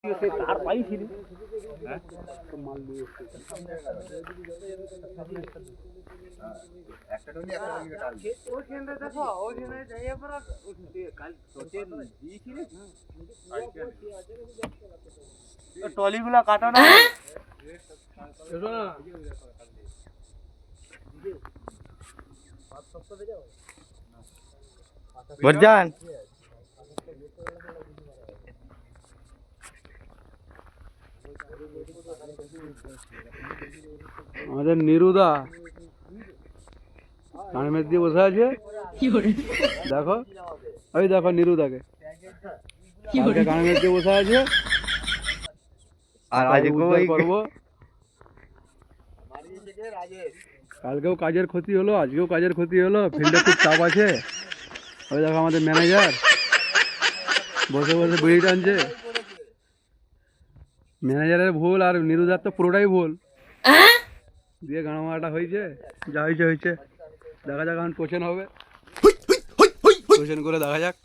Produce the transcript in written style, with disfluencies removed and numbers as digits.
তার পাইছিলি টলিগুলা কাটো না বর্জান আমাদের নিরুদা কানের দিয়ে বসে আছে দেখো, ওই দেখো নিরুদাকে কানের দিয়ে বসে আছে। আর আজ করবো, কালকেও কাজের ক্ষতি হলো, আজকেও কাজের ক্ষতি হলো, ফিল্ডে খুব চাপ আছে। ওই দেখো আমাদের ম্যানেজার বসে বসে বিড়ি টানছে। ম্যানেজারের ভুল আর নিরুদার তো পুরোটাই ভুল দিয়ে গান মারাটা হয়েছে। যা হয়েছে হয়েছে, দেখা যাক এখন টোচেন হবে, টোচেন করে দেখা যাক।